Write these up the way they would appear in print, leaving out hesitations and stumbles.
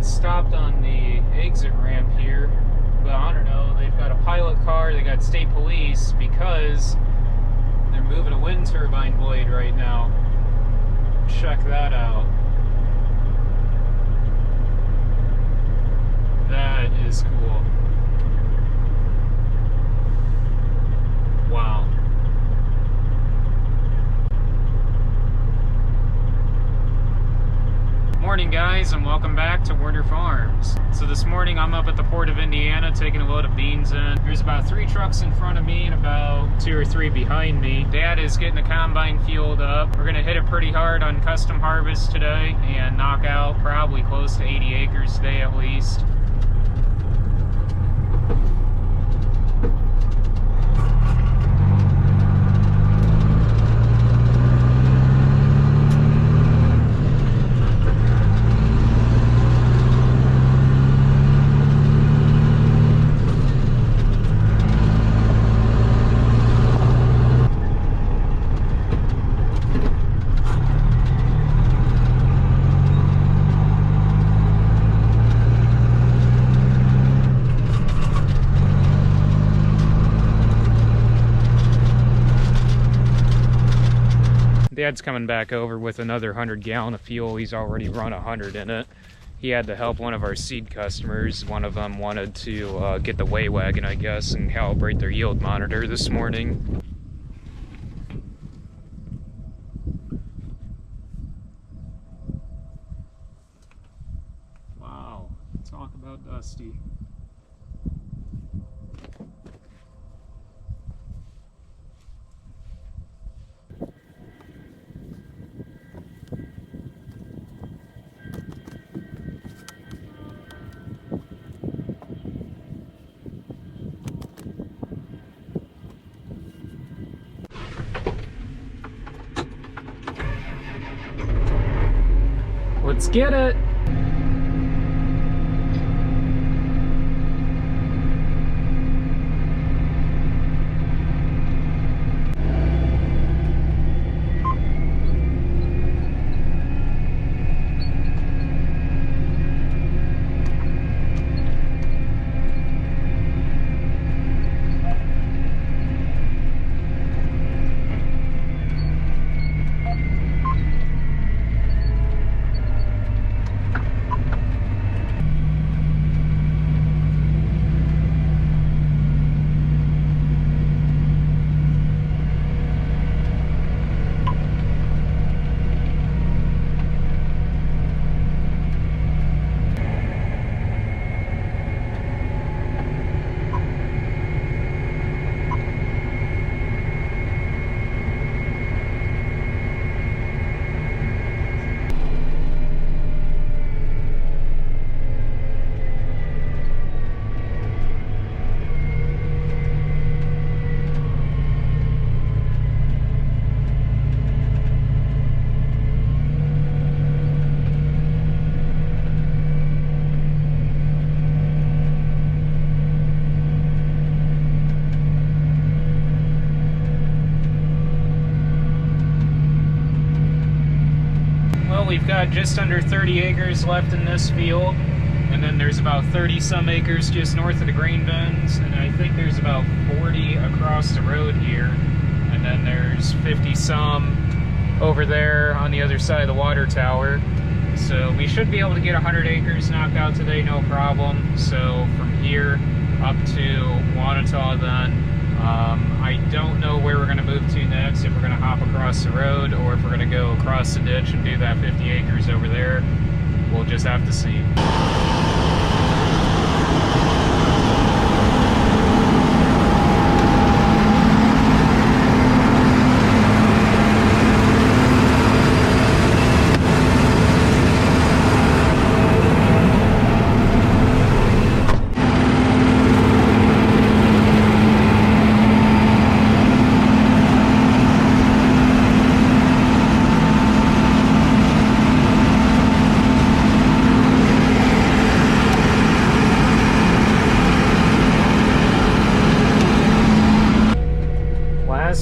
stopped on the exit ramp here, but I don't know, they've got a pilot car, they got state police because they're moving a wind turbine blade right now. Check that out. That is cool. Wow. Morning guys, and welcome back to Werner Farms. So this morning I'm up at the Port of Indiana taking a load of beans in. There's about 3 trucks in front of me and about 2 or 3 behind me. Dad is getting the combine fueled up. We're gonna hit it pretty hard on custom harvest today and knock out probably close to 80 acres today at least. Dad's coming back over with another 100 gallon of fuel. He's already run 100 in it. He had to help one of our seed customers. One of them wanted to get the weigh wagon, I guess, and calibrate their yield monitor this morning. Wow, talk about dusty. Let's get it! We've got just under 30 acres left in this field, and then there's about 30 some acres just north of the grain bins, and I think there's about 40 across the road here, and then there's 50 some over there on the other side of the water tower. So we should be able to get 100 acres knocked out today, no problem. So from here up to Wanatah then, I don't know where we're going to move to next, if we're going to hop across the road or if we're going to go across the ditch and do that 50 acres over there. We'll just have to see.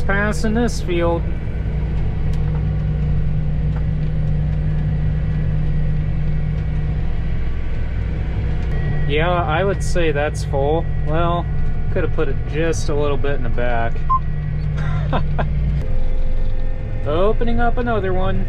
Pass in this field. Yeah, I would say that's full. Well, could have put it just a little bit in the back. Opening up another one.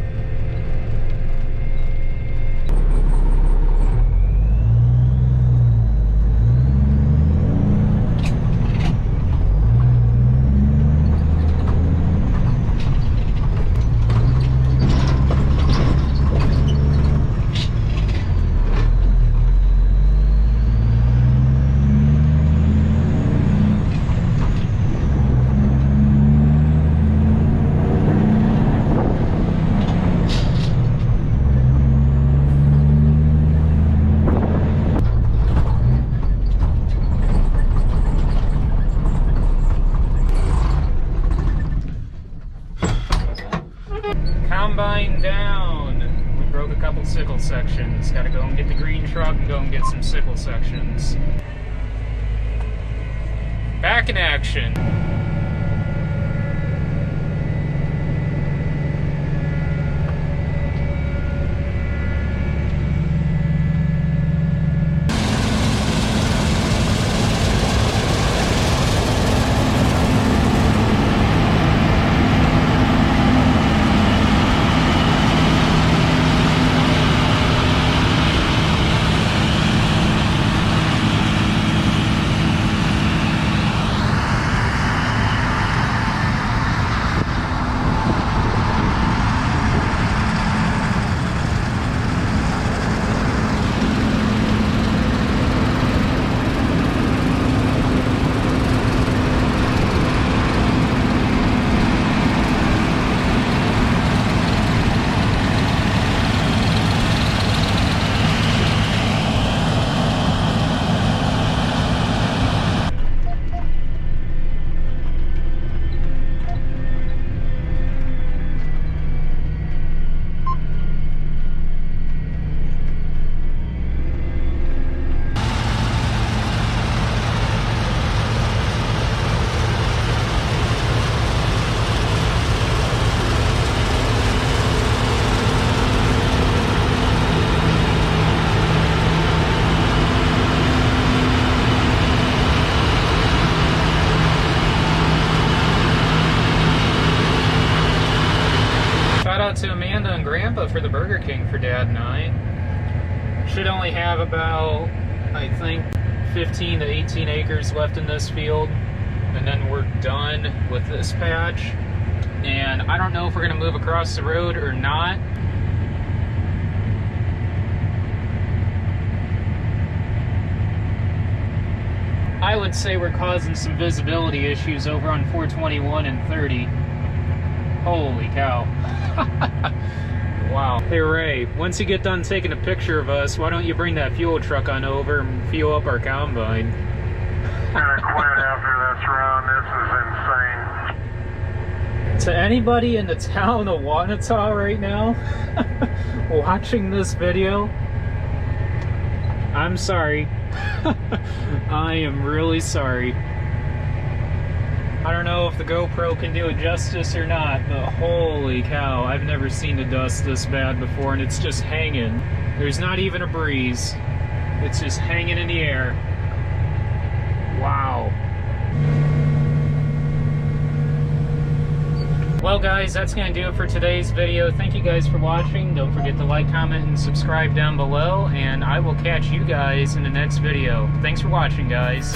Combine down. We broke a couple sickle sections. Gotta go and get the green truck and go and get some sickle sections. Back in action. To Amanda and Grandpa for the Burger King for Dad and I. Should only have about, I think, 15 to 18 acres left in this field, and then we're done with this patch. And I don't know if we're going to move across the road or not. I would say we're causing some visibility issues over on 421 and 30. Holy cow. Wow. Hey Ray, once you get done taking a picture of us, why don't you bring that fuel truck on over and fuel up our combine? Gonna quit after this run. This is insane. To anybody in the town of Wanatah right now watching this video, I'm sorry. I am really sorry. I don't know if the GoPro can do it justice or not, but holy cow, I've never seen the dust this bad before, and it's just hanging. There's not even a breeze. It's just hanging in the air. Wow. Well guys, that's going to do it for today's video. Thank you guys for watching. Don't forget to like, comment, and subscribe down below, and I will catch you guys in the next video. Thanks for watching, guys.